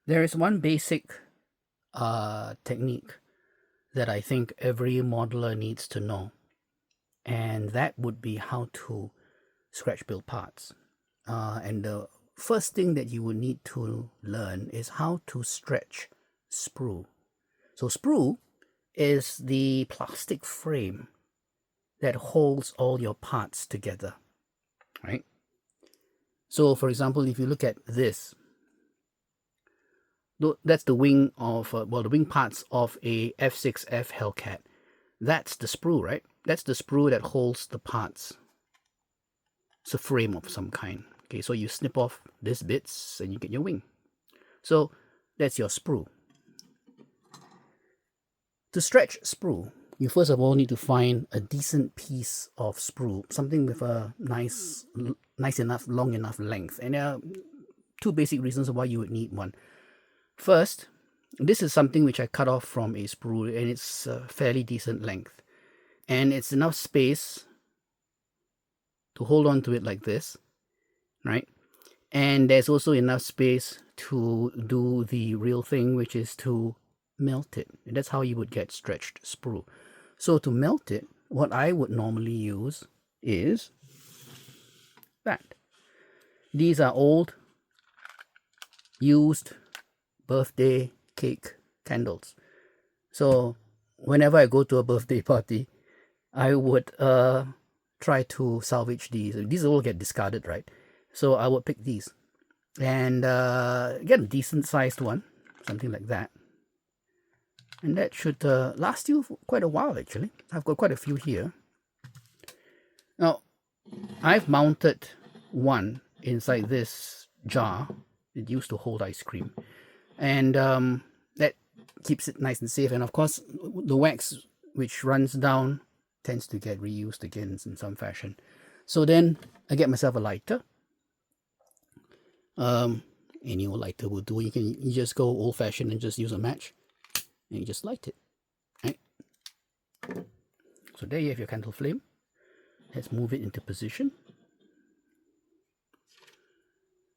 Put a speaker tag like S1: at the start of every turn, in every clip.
S1: There is one basic technique that I think every modeler needs to know, and that would be how to scratch build parts. And the first thing that you would need to learn is how to stretch sprue. So sprue is the plastic frame that holds all your parts together, right? So for example, if you look at this, that's the wing of, the wing parts of a F6F Hellcat. That's the sprue, right? That's the sprue that holds the parts. It's a frame of some kind. Okay, so you snip off these bits and you get your wing. So that's your sprue. To stretch sprue, you first of all need to find a decent piece of sprue, something with a nice enough, long enough length. And there are two basic reasons why you would need one. First, this is something which I cut off from a sprue, and it's a fairly decent length. And it's enough space to hold on to it like this, right? And there's also enough space to do the real thing, which is to melt it. And that's how you would get stretched sprue. So to melt it, what I would normally use is that. These are old, used birthday cake candles. So whenever I go to a birthday party, I would try to salvage these. These all get discarded, right? So I would pick these and get a decent sized one, something like that. And that should last you for quite a while, actually. I've got quite a few here. Now, I've mounted one inside this jar. It used to hold ice cream. And that keeps it nice and safe. And of course, the wax which runs down tends to get reused again in some fashion. So then I get myself a lighter. Any old lighter will do. You just go old fashioned and just use a match. And you just light it, right? So there you have your candle flame. Let's move it into position.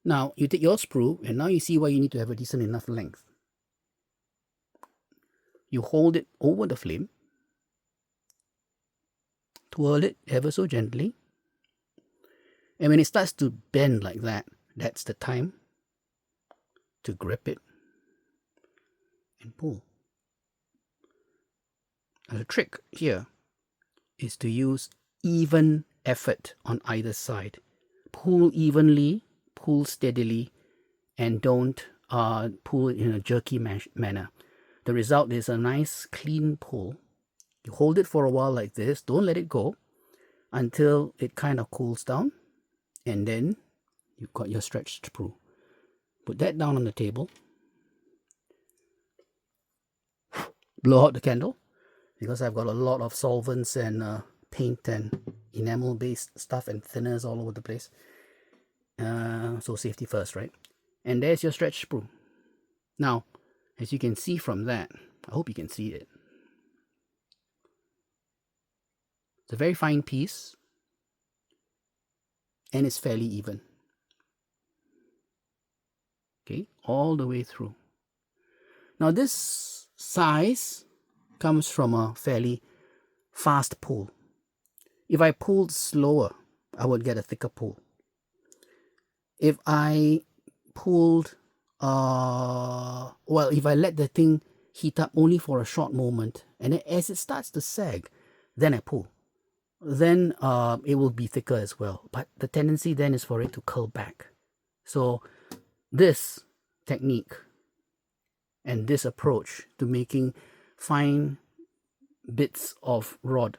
S1: Now you take your sprue, and now you see why you need to have a decent enough length. You hold it over the flame, twirl it ever so gently, and when it starts to bend like that, that's the time to grip it and pull. Now the trick here is to use even effort on either side. Pull evenly, pull steadily, and don't pull in a jerky manner. The result is a nice clean pull. You hold it for a while like this, don't let it go until it kind of cools down, and then you've got your stretched sprue. Put that down on the table. Blow out the candle, because I've got a lot of solvents and paint and enamel based stuff and thinners all over the place. So safety first, right? And there's your stretched sprue. Now, as you can see from that, I hope you can see it. It's a very fine piece, and it's fairly even. Okay, all the way through. Now this size comes from a fairly fast pull. If I pulled slower, I would get a thicker pull. If I pulled, if I let the thing heat up only for a short moment, and then as it starts to sag, then I pull. Then it will be thicker as well. But the tendency then is for it to curl back. So this technique and this approach to making fine bits of rod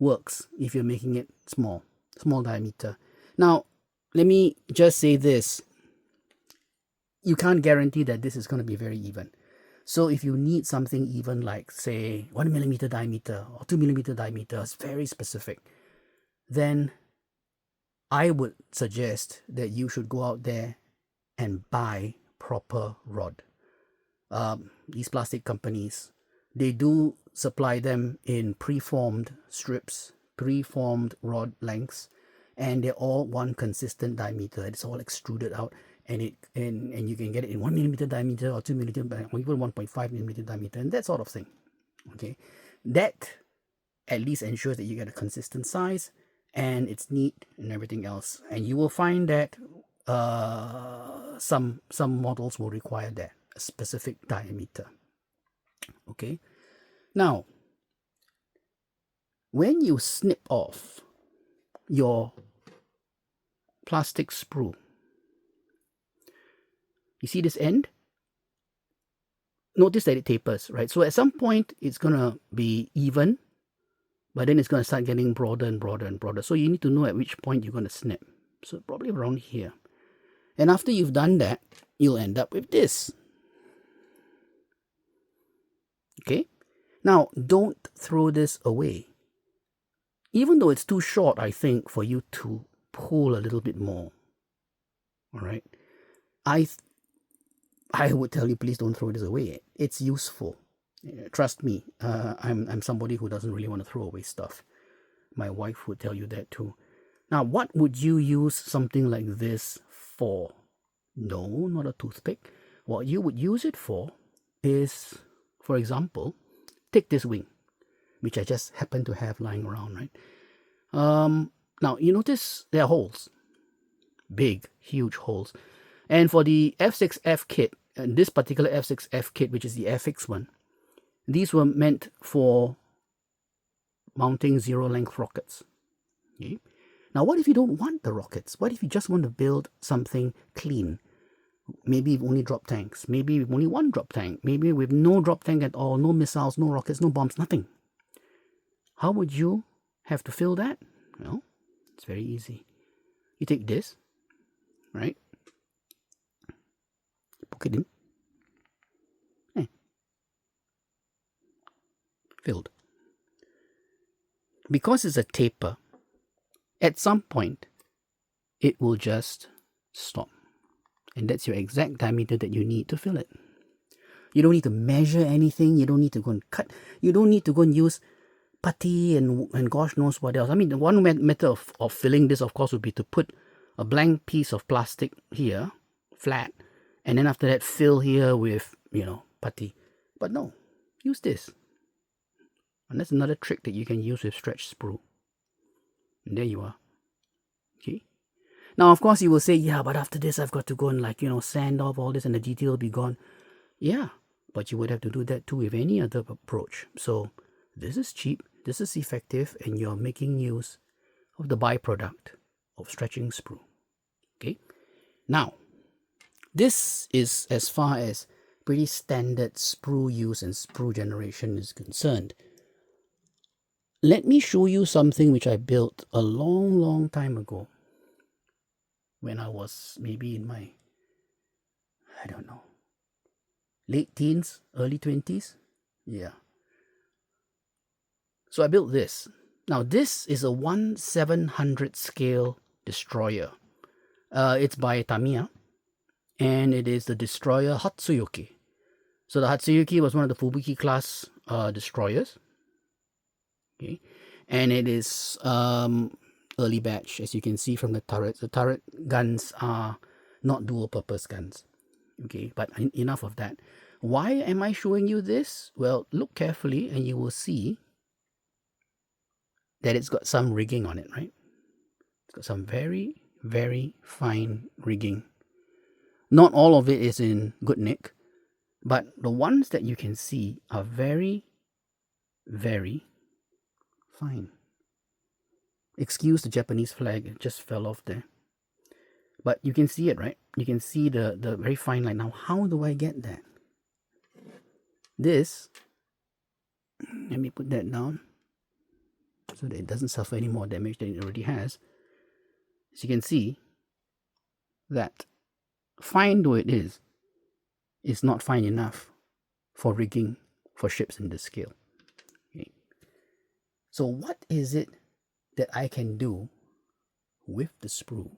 S1: works if you're making it small diameter. Now, let me just say this. You can't guarantee that this is going to be very even. So if you need something even, like say 1mm diameter or 2mm diameter, it's very specific, then I would suggest that you should go out there and buy proper rod. These plastic companies, they do supply them in preformed strips, preformed rod lengths, and they're all one consistent diameter. It's all extruded out, and you can get it in 1 millimeter diameter or 2 millimeter or even 1.5 millimeter diameter and that sort of thing. Okay, that at least ensures that you get a consistent size and it's neat and everything else. And you will find that some models will require that, a specific diameter. Okay, now when you snip off your plastic sprue, you see this end? Notice that it tapers, right? So at some point it's gonna be even, but then it's gonna start getting broader and broader and broader. So you need to know at which point you're gonna snip. So probably around here. And after you've done that, you'll end up with this. Okay? Now, don't throw this away. Even though it's too short, I think, for you to pull a little bit more. All right? I would tell you, please don't throw this away. It's useful. Trust me, I'm somebody who doesn't really want to throw away stuff. My wife would tell you that too. Now, what would you use something like this for? No, not a toothpick. What you would use it for is, for example, take this wing, which I just happen to have lying around, right? Now, you notice there are holes. Big, huge holes. And for the F6F kit, and this particular F6F kit, which is the FX one, these were meant for mounting zero-length rockets. Okay? Now, what if you don't want the rockets? What if you just want to build something clean? Maybe with only drop tanks. Maybe with only one drop tank. Maybe with no drop tank at all. No missiles, no rockets, no bombs, nothing. How would you have to fill that? Well, it's very easy. You take this, right? Poke it in. Filled. Because it's a taper, at some point, it will just stop. And that's your exact diameter that you need to fill it. You don't need to measure anything. You don't need to go and cut. You don't need to go and use putty and gosh knows what else. I mean, the one method of filling this, of course, would be to put a blank piece of plastic here, flat, and then after that, fill here with, putty. But no, use this. And that's another trick that you can use with stretch sprue. And there you are. Okay. Now, of course, you will say, yeah, but after this, I've got to go and sand off all this and the detail will be gone. Yeah, but you would have to do that too with any other approach. So this is cheap, this is effective, and you're making use of the byproduct of stretching sprue. Okay. Now, this is as far as pretty standard sprue use and sprue generation is concerned. Let me show you something which I built a long, long time ago when I was maybe in my, late teens, early 20s. Yeah. So I built this. Now this is a 1/700 scale destroyer. It's by Tamiya, and it is the destroyer Hatsuyuki. So the Hatsuyuki was one of the Fubuki class destroyers. Okay, and it is early batch, as you can see from the turrets. The turret guns are not dual purpose guns. Okay, but enough of that. Why am I showing you this? Well, look carefully and you will see that it's got some rigging on it, right? It's got some very, very fine rigging. Not all of it is in good nick, but the ones that you can see are very, very fine. Excuse the Japanese flag, it just fell off there. But you can see it, right? You can see the very fine line. Now, how do I get that? This, let me put that down so that it doesn't suffer any more damage than it already has. As you can see, that fine though it is not fine enough for rigging for ships in this scale. Okay. So what is it that I can do with the sprue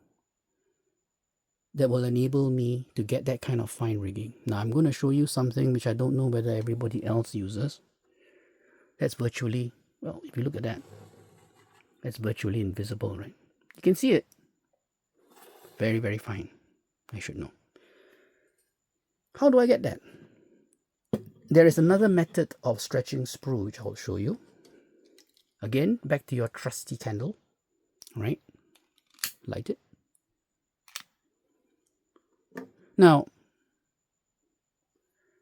S1: that will enable me to get that kind of fine rigging? Now I'm going to show you something which I don't know whether everybody else uses. That's virtually, well, if you look at that, that's virtually invisible, right? You can see it. Very, very fine. I should know. How do I get that? There is another method of stretching sprue which I'll show you. Again, back to your trusty candle, right? Light it. Now,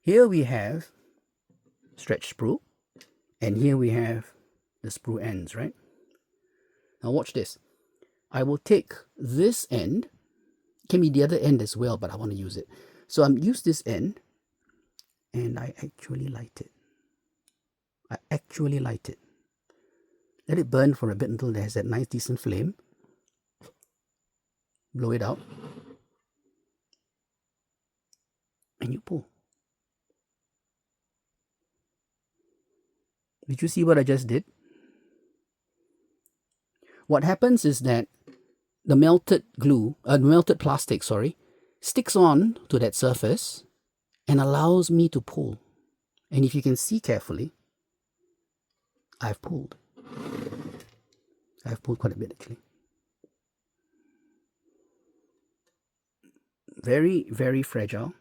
S1: here we have stretch sprue, and here we have the sprue ends, right? Now watch this. I will take this end, can be the other end as well, but I want to use it. So I'm use this end, and I actually light it. Let it burn for a bit until there's that nice decent flame. Blow it out. And you pull. Did you see what I just did? What happens is that the melted plastic, sticks on to that surface and allows me to pull. And if you can see carefully, I've pulled. I've pulled quite a bit actually. Very, very fragile.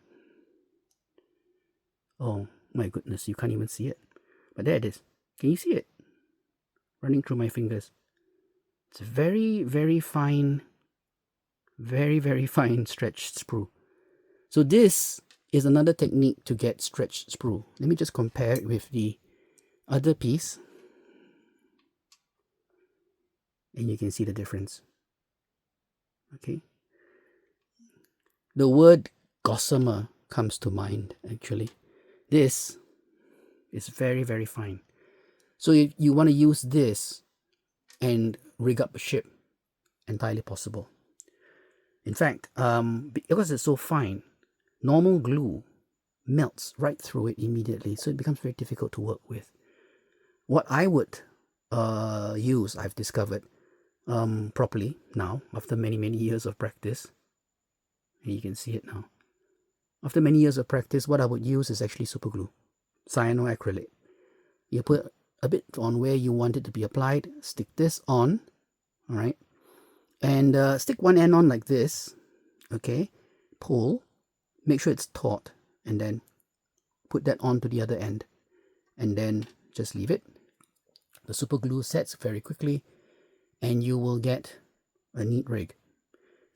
S1: Oh my goodness, you can't even see it. But there it is. Can you see it? Running through my fingers. It's very, very fine, very, very fine stretched sprue. So this is another technique to get stretched sprue. Let me just compare it with the other piece. And you can see the difference. Okay. The word gossamer comes to mind actually. This is very, very fine. So if you want to use this and rig up a ship, entirely possible. In fact, because it's so fine, normal glue melts right through it immediately, so it becomes very difficult to work with. What I would use, I've discovered properly now, after many, many years of practice, and you can see it now. After many years of practice, what I would use is actually super glue, cyanoacrylate. You put a bit on where you want it to be applied, stick this on, all right, and stick one end on like this, okay, pull, make sure it's taut, and then put that on to the other end, and then just leave it. The super glue sets very quickly, and you will get a neat rig.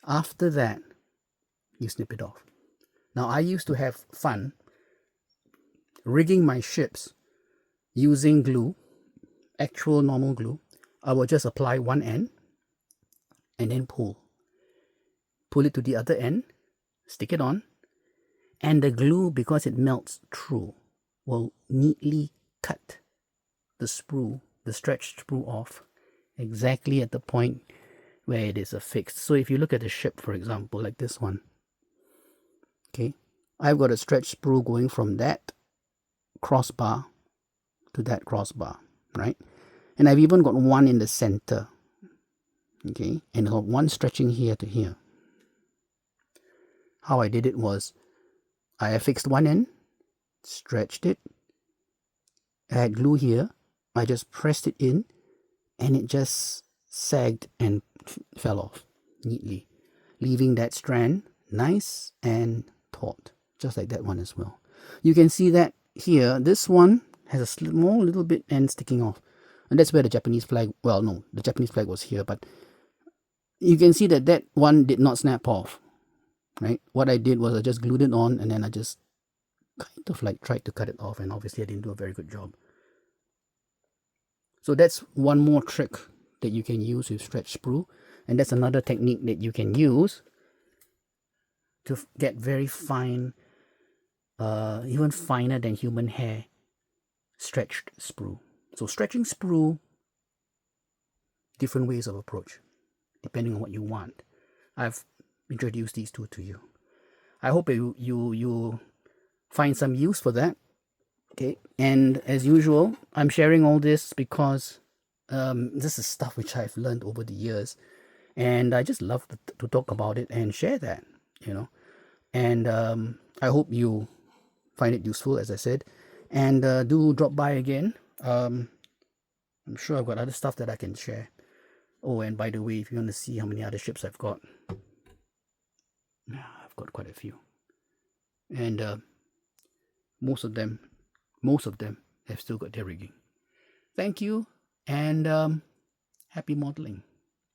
S1: After that, you snip it off. Now, I used to have fun rigging my ships using glue, actual normal glue. I will just apply one end and then pull. Pull it to the other end, stick it on, and the glue, because it melts through, will neatly cut the sprue, the stretched sprue off exactly at the point where it is affixed. So if you look at the ship, for example, like this one, okay, I've got a stretched sprue going from that crossbar to that crossbar, right? And I've even got one in the center, okay, and I've got one stretching here to here. How I did it was, I affixed one end, stretched it, I had glue here, I just pressed it in, and it just sagged and fell off neatly, leaving that strand nice and taut, just like that one as well. You can see that here, this one has a small little bit end sticking off, and that's where the Japanese flag, well, no, the Japanese flag was here, but you can see that that one did not snap off, right? What I did was I just glued it on, and then I just kind of like tried to cut it off, and obviously I didn't do a very good job. So that's one more trick that you can use with stretch sprue, and that's another technique that you can use to get very fine, even finer than human hair, stretched sprue. So stretching sprue, different ways of approach, depending on what you want. I've introduced these two to you. I hope you find some use for that. Okay, and as usual, I'm sharing all this because this is stuff which I've learned over the years, and I just love to talk about it and share that, you know. And I hope you find it useful, as I said, and do drop by again. I'm sure I've got other stuff that I can share. Oh, and by the way, if you want to see how many other ships I've got quite a few. and most of them have still got their rigging. Thank you, and happy modeling.